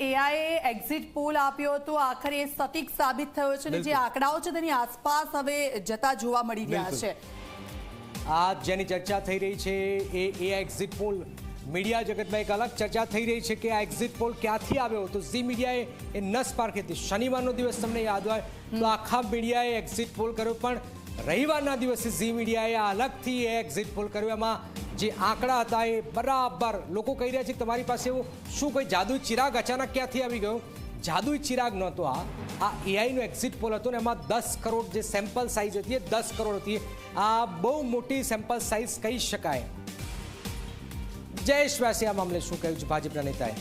AIA exit poll આપ્યો હતો, આખરે સટીક સાબિત થયો છે અને જે આંકડાઓ છે તેની આસપાસ હવે જતા જોવા મળી રહ્યા છે। આ જેની ચર્ચા થઈ રહી છે એ એક્ઝિટ પોલ મીડિયા જગતમાં એક અલગ ચર્ચા થઈ રહી છે કે આ એક્ઝિટ પોલ ક્યાંથી આવ્યો। તો ઝી મીડિયાએ એ નસ પારખી હતી। શનિવારનો દિવસ તમને યાદ હોય તો આખા મીડિયાએ એક્ઝિટ પોલ કર્યો, પણ રવિવારના દિવસે ઝી મીડિયાએ અલગથી એ એક્ઝિટ પોલ કર્યો। એમાં જે આંકડા હતા એ બરાબર લોકો કહી રહ્યા છે કે તમારી પાસે એવું શું કોઈ જાદુઈ ચિરાગ અચાનક ક્યાંથી આવી ગયો? જાદુઈ ચિરાગ નહોતો, આ એઆઈનો એક્ઝિટ પોલ હતો ને એમાં 10 કરોડ જે સેમ્પલ સાઇઝ હતી એ 10 કરોડ હતી। આ બહુ મોટી સેમ્પલ સાઇઝ કહી શકાય। જયેશ વ્યાસે આ મામલે શું કહ્યું છે ભાજપના નેતાએ?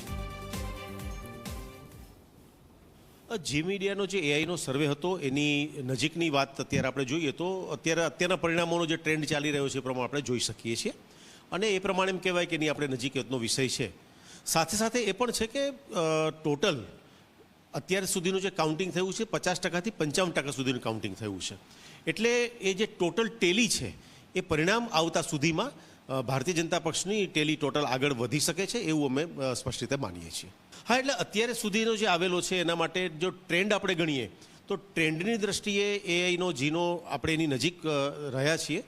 જી મીડિયાનો જે એઆઈનો સર્વે હતો એની નજીકની વાત અત્યારે આપણે જોઈએ તો અત્યારના પરિણામોનો જે ટ્રેન્ડ ચાલી રહ્યો છે એ પ્રમાણે આપણે જોઈ શકીએ છીએ અને એ પ્રમાણે એમ કહેવાય કે એની આપણે નજીકનો વિષય છે। સાથે સાથે એ પણ છે કે ટોટલ અત્યાર સુધીનું જે કાઉન્ટિંગ થયું છે 50%થી 55% સુધીનું કાઉન્ટિંગ થયું છે। એટલે એ જે ટોટલ ટેલી છે એ પરિણામ આવતા સુધીમાં ભારતીય જનતા પક્ષની ટેલી ટોટલ આગળ વધી શકે છે એવું અમે સ્પષ્ટ રીતે માનીએ છીએ। હા, એટલે અત્યારે સુધીનો જે આવેલો છે એના માટે જો ટ્રેન્ડ આપણે ગણીએ તો ટ્રેન્ડની દ્રષ્ટિએ એઆઈનો જીનો આપણે એની નજીક રહ્યા છીએ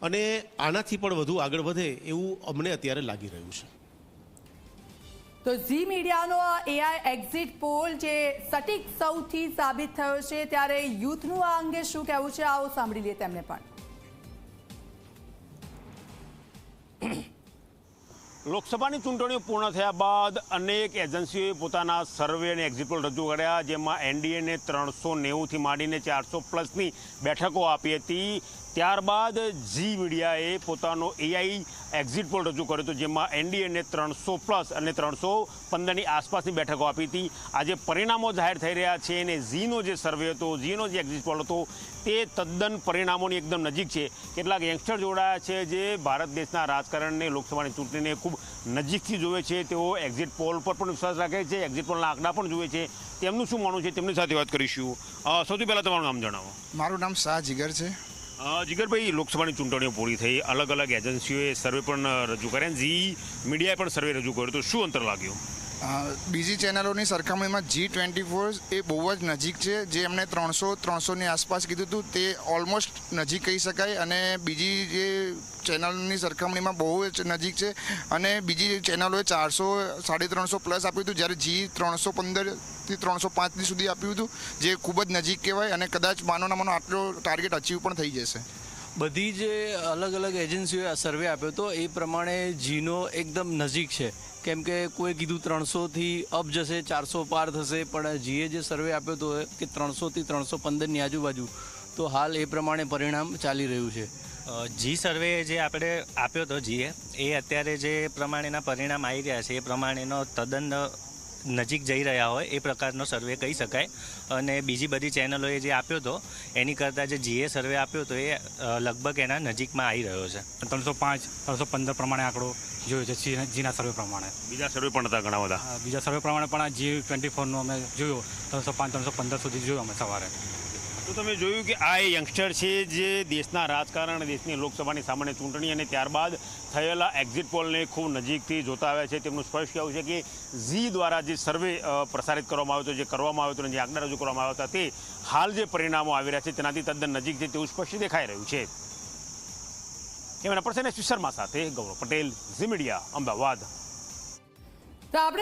અને આનાથી પણ વધુ આગળ વધે એવું અમને અત્યારે લાગી રહ્યું છે। તો ઝી મીડિયાનો આ એઆઈ એક્ઝિટ પોલ જે સટીક સૌથી સાબિત થયો છે, ત્યારે યુથનું આ અંગે શું કહેવું છે આવો સાંભળી લઈએ તેમને પણ। લોકસભાની ચૂંટણીઓ પૂર્ણ થયા બાદ અનેક એજન્સીઓએ પોતાના સર્વે અને એક્ઝિટ પોલ રજૂ કર્યા, જેમાં એનડીએને 390થી માંડીને 400+ બેઠકો આપી હતી। ત્યારબાદ ઝી મીડિયાએ પોતાનો એઆઈ એક્ઝિટ પોલ રજૂ કર્યો હતો, જેમાં એનડીએને 300+ અને 315ની આસપાસની બેઠકો આપી હતી। આજે પરિણામો જાહેર થઈ રહ્યા છે અને ઝીનો જે સર્વે હતો, ઝીનો જે એક્ઝિટ પોલ હતો તે તદ્દન પરિણામોની એકદમ નજીક છે। કેટલાક યંગસ્ટર જોડાયા છે જે ભારત દેશના રાજકારણને, લોકસભાની ચૂંટણીને ખૂબ નજીકથી જોવે છે। તેઓ એક્ઝિટ પોલ પર પણ વિશ્વાસ રાખે છે, એક્ઝિટ પોલના આંકડા પણ જોવે છે। તેમનું શું માનવું છે તેમની સાથે વાત કરીશું। સૌથી પહેલાં તમારું નામ જણાવો। મારું નામ શાહ જીગર છે। જીગરભાઈ, લોકસભાની ચૂંટણીઓ પૂરી થઈ, અલગ અલગ એજન્સીઓએ સર્વે પણ રજૂ કર્યા, ઝી મીડિયાએ પણ સર્વે રજૂ કર્યો, તો શું અંતર લાગ્યું? બીજી ચેનલોની સરખામણીમાં G24 એ બહુ જ નજીક છે। જે એમણે 300ની આસપાસ કીધું હતું તે ઓલમોસ્ટ નજીક કહી શકાય અને બીજી જે ચેનલની સરખામણીમાં બહુ જ નજીક છે અને બીજી ચેનલોએ 400, 350+ આપ્યું હતું, જ્યારે જી 315થી 305 સુધી આપ્યું હતું, જે ખૂબ જ નજીક કહેવાય અને કદાચ માનો આટલો ટાર્ગેટ અચીવ પણ થઈ જશે। બધી જે અલગ અલગ એજન્સીઓએ સર્વે આપ્યો હતો એ પ્રમાણે જીનો એકદમ નજીક છે, કેમ કે કોઈ કીધું 300થી અપ જશે, 400 પાર થશે, પણ જીએ જે સર્વે આપ્યો હતો કે 300થી 315ની આજુબાજુ, તો હાલ એ પ્રમાણે પરિણામ ચાલી રહ્યું છે। જી સર્વે જે આપણે આપ્યો હતો જીએ, એ અત્યારે જે પ્રમાણેના પરિણામ આવી રહ્યા છે એ પ્રમાણેનો તદ્દન નજીક જઈ રહ્યા હોય એ પ્રકારનો સર્વે કહી શકાય। અને બીજી બધી ચેનલોએ જે આપ્યો હતો એની કરતાં જે જીએ સર્વે આપ્યો હતો એ લગભગ એના નજીકમાં આવી રહ્યો છે। 305, 315 પ્રમાણે આંકડો જોયો છે જીના સર્વે પ્રમાણે। બીજા સર્વે પણ હતા ઘણા બધા? બીજા સર્વે પ્રમાણે પણ આ G24નો અમે જોયો, 305, 315 સુધી જોયો અમે સવારે। તો તમે જોયું કે આ યંગસ્ટર છે જે દેશના રાજકારણ, દેશની લોકસભાની સામાન્ય ચૂંટણી અને ત્યારબાદ થયેલા એક્ઝિટ પોલને ખૂબ નજીકથી જોતા આવ્યા છે। તેમનું સ્પષ્ટ કહેવું છે કે ઝી દ્વારા જે સર્વે પ્રસારિત કરવામાં આવ્યો હતો, જે કરવામાં આવ્યો હતો અને જે આંકડા રજૂ કરવામાં આવ્યા હતા, તે હાલ જે પરિણામો આવી રહ્યા છે તેનાથી તદ્દન નજીક છે તેવું સ્પષ્ટ દેખાઈ રહ્યું છે। કેમેરા પર્સન એસ શર્મા સાથે ગૌરવ પટેલ, ઝી મીડિયા, અમદાવાદ। તો આપણે